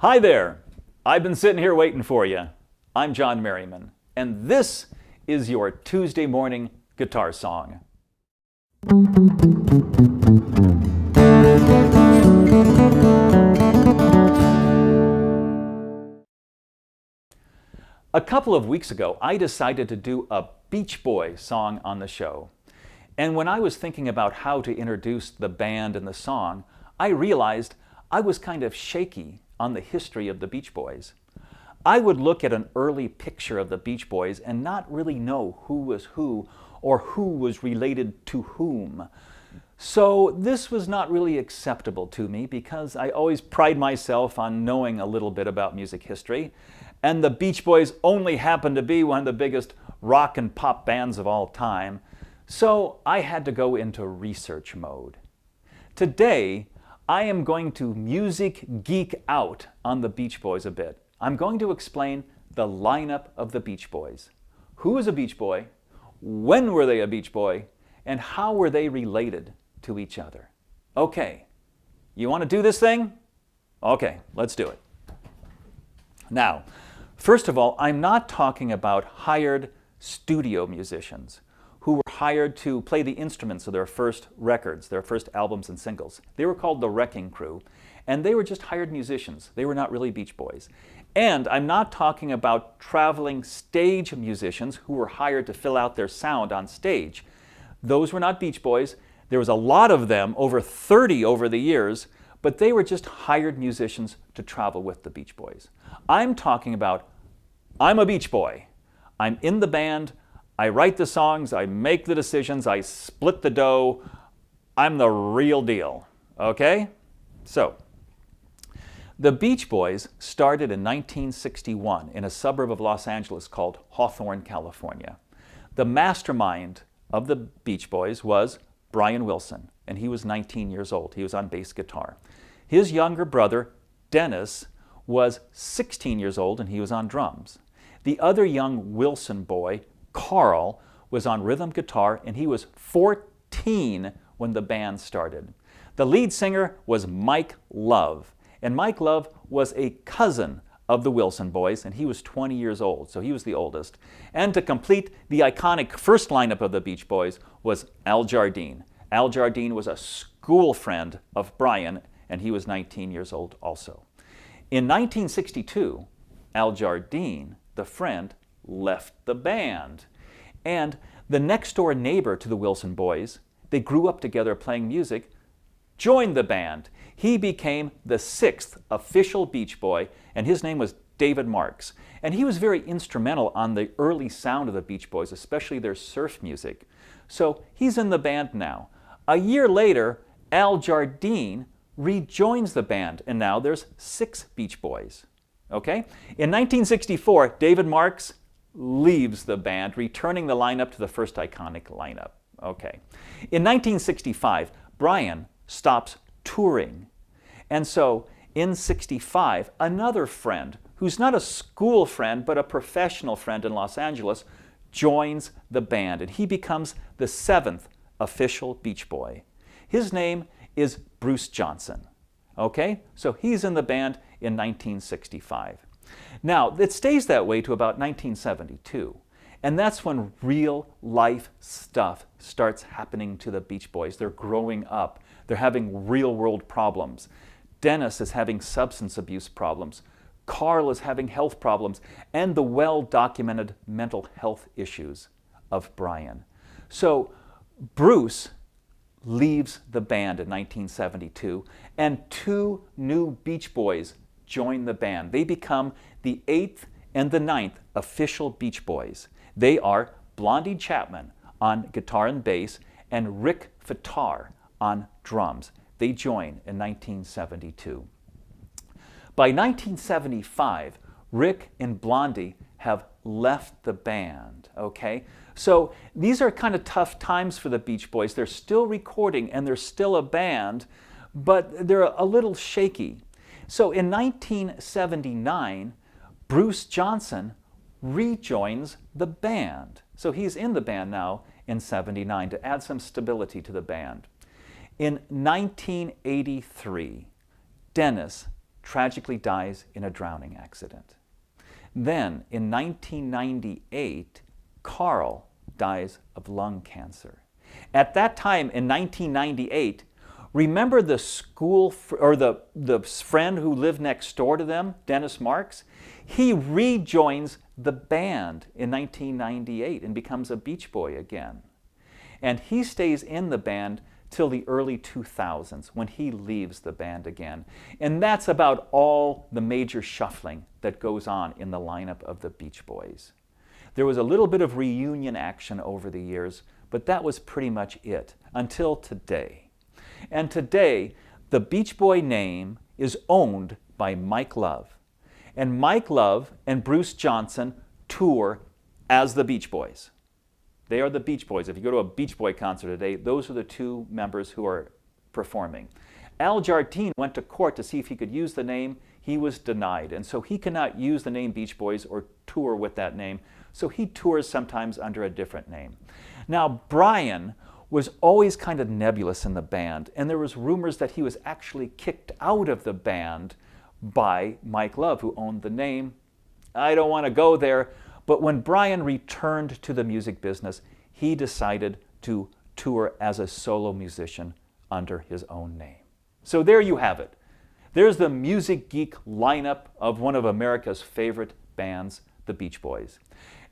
Hi there! I've been sitting here waiting for you. I'm John Merriman, and this is your Tuesday morning guitar song. A couple of weeks ago, I decided to do a Beach Boys song on the show. And when I was thinking about how to introduce the band and the song, I realized I was kind of shaky on the history of the Beach Boys. I would look at an early picture of the Beach Boys and not really know who was who or who was related to whom. So this was not really acceptable to me because I always pride myself on knowing a little bit about music history. And the Beach Boys only happened to be one of the biggest rock and pop bands of all time. So I had to go into research mode. Today, I am going to music geek out on the Beach Boys a bit. I'm going to explain the lineup of the Beach Boys. Who is a Beach Boy? When were they a Beach Boy? And how were they related to each other? Okay, you want to do this thing? Okay, let's do it. Now, first of all, I'm not talking about hired studio musicians who were hired to play the instruments of their first records, their first albums and singles. They were called the Wrecking Crew, and they were just hired musicians. They were not really Beach Boys. And I'm not talking about traveling stage musicians who were hired to fill out their sound on stage. Those were not Beach Boys. There was a lot of them, over 30 over the years, but they were just hired musicians to travel with the Beach Boys. I'm talking about, I'm a Beach Boy. I'm in the band. I write the songs, I make the decisions, I split the dough. I'm the real deal, okay? So, the Beach Boys started in 1961 in a suburb of Los Angeles called Hawthorne, California. The mastermind of the Beach Boys was Brian Wilson, and he was 19 years old. He was on bass guitar. His younger brother, Dennis, was 16 years old, and he was on drums. The other young Wilson boy, Carl, was on rhythm guitar, and he was 14 when the band started. The lead singer was Mike Love, and Mike Love was a cousin of the Wilson boys, and he was 20 years old, so he was the oldest. And to complete the iconic first lineup of the Beach Boys was Al Jardine. Al Jardine was a school friend of Brian, and he was 19 years old also. In 1962, Al Jardine, the friend, left the band. And the next door neighbor to the Wilson boys, they grew up together playing music, joined the band. He became the sixth official Beach Boy, and his name was David Marks. And he was very instrumental on the early sound of the Beach Boys, especially their surf music. So he's in the band now. A year later, Al Jardine rejoins the band, and now there's 6 Beach Boys. Okay? In 1964, David Marks leaves the band, returning the lineup to the first iconic lineup. Okay. In 1965, Brian stops touring. And so in 65, another friend, who's not a school friend, but a professional friend in Los Angeles, joins the band, and he becomes the 7th official Beach Boy. His name is Bruce Johnson. Okay? So he's in the band in 1965. Now, it stays that way to about 1972, and that's when real life stuff starts happening to the Beach Boys. They're growing up. They're having real world problems. Dennis is having substance abuse problems. Carl is having health problems, and the well-documented mental health issues of Brian. So Bruce leaves the band in 1972, and 2 new Beach Boys join the band. They become the 8th and the 9th official Beach Boys. They are Blondie Chapman on guitar and bass and Rick Fatar on drums. They join in 1972. By 1975, Rick and Blondie have left the band, okay? So these are kind of tough times for the Beach Boys. They're still recording and they're still a band, but they're a little shaky. So in 1979, Bruce Johnson rejoins the band. So he's in the band now in 79 to add some stability to the band. In 1983, Dennis tragically dies in a drowning accident. Then, in 1998, Carl dies of lung cancer. At that time, in 1998, remember the the friend who lived next door to them, Dennis Marks? He rejoins the band in 1998 and becomes a Beach Boy again. And he stays in the band till the early 2000s when he leaves the band again. And that's about all the major shuffling that goes on in the lineup of the Beach Boys. There was a little bit of reunion action over the years, but that was pretty much it until today. And today, the Beach Boy name is owned by Mike Love. And Mike Love and Bruce Johnson tour as the Beach Boys. They are the Beach Boys. If you go to a Beach Boy concert today, those are the two members who are performing. Al Jardine went to court to see if he could use the name. He was denied, and so he cannot use the name Beach Boys or tour with that name, so he tours sometimes under a different name. Now, Brian was always kind of nebulous in the band, and there was rumors that he was actually kicked out of the band by Mike Love, who owned the name. I don't want to go there. But when Brian returned to the music business, he decided to tour as a solo musician under his own name. So there you have it. There's the Music Geek lineup of one of America's favorite bands, the Beach Boys.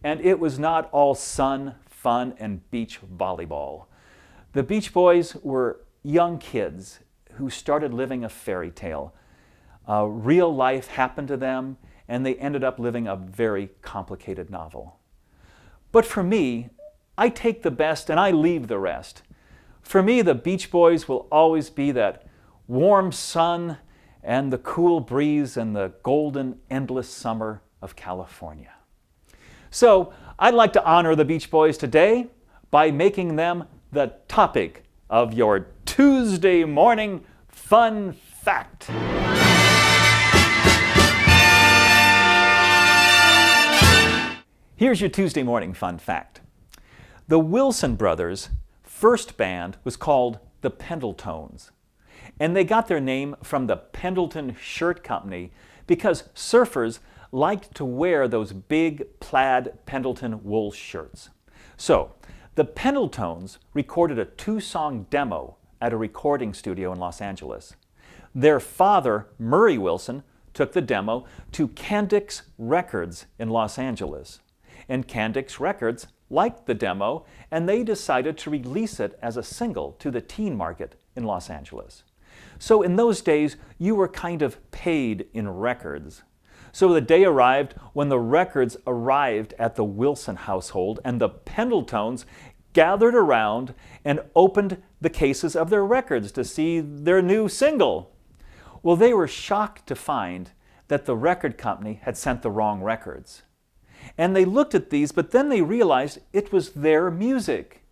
And it was not all sun, fun, and beach volleyball. The Beach Boys were young kids who started living a fairy tale. Real life happened to them, and they ended up living a very complicated novel. But for me, I take the best and I leave the rest. For me, the Beach Boys will always be that warm sun and the cool breeze and the golden, endless summer of California. So I'd like to honor the Beach Boys today by making them the topic of your Tuesday morning fun fact. Here's your Tuesday morning fun fact. The Wilson brothers' first band was called the Pendletones, and they got their name from the Pendleton Shirt Company because surfers liked to wear those big plaid Pendleton wool shirts. So, the Pendletones recorded a 2-song demo at a recording studio in Los Angeles. Their father, Murray Wilson, took the demo to Candix Records in Los Angeles. And Candix Records liked the demo, and they decided to release it as a single to the teen market in Los Angeles. So in those days, you were kind of paid in records. So the day arrived when the records arrived at the Wilson household, and the Pendletones gathered around and opened the cases of their records to see their new single. Well, they were shocked to find that the record company had sent the wrong records. And they looked at these, but then they realized it was their music.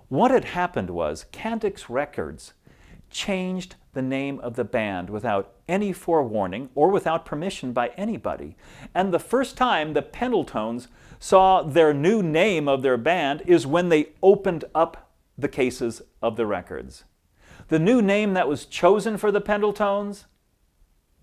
What had happened was Candix Records changed the name of the band without any forewarning or without permission by anybody. And the first time the Pendletones saw their new name of their band is when they opened up the cases of the records. The new name that was chosen for the Pendletones,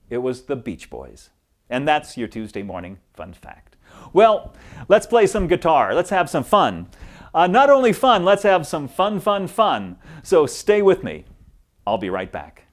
it was the Beach Boys. And that's your Tuesday morning fun fact. Well, let's play some guitar. Let's have some fun. Not only fun, let's have some fun. So stay with me. I'll be right back.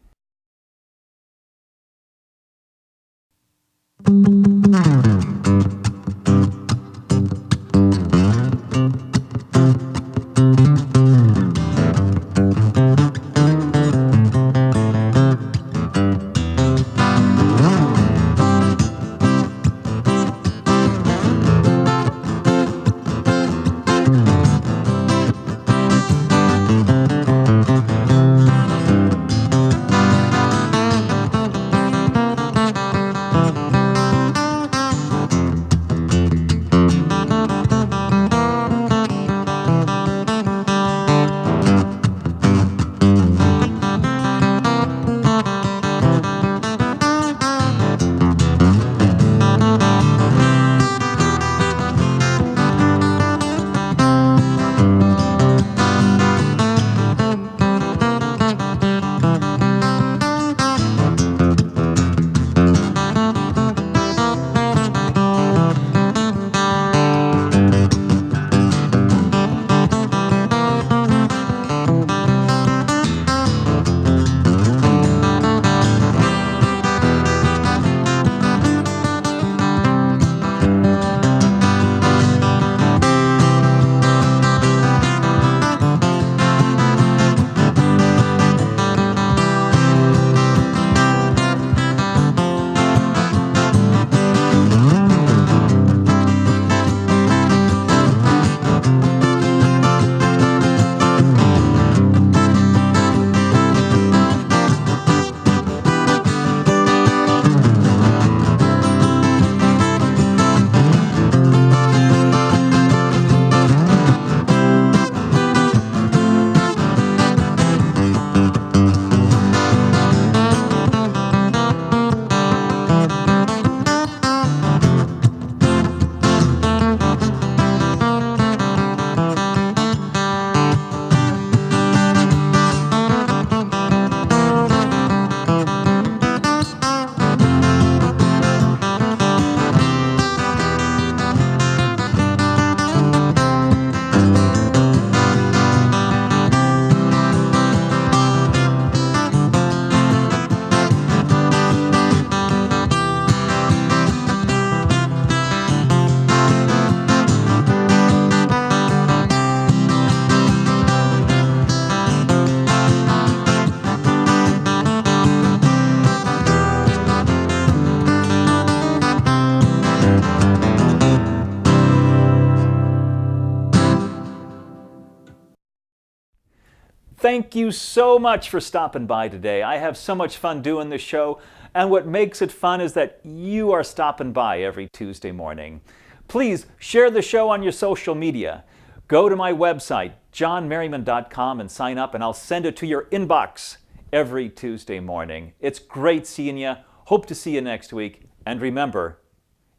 thank you so much for stopping by today. I have so much fun doing this show, and what makes it fun is that you are stopping by every Tuesday morning. Please share the show on your social media. Go to my website, johnmerriman.com, and sign up, and I'll send it to your inbox every Tuesday morning. It's great seeing you. Hope to see you next week. And remember,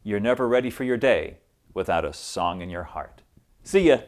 you're never ready for your day without a song in your heart. See ya.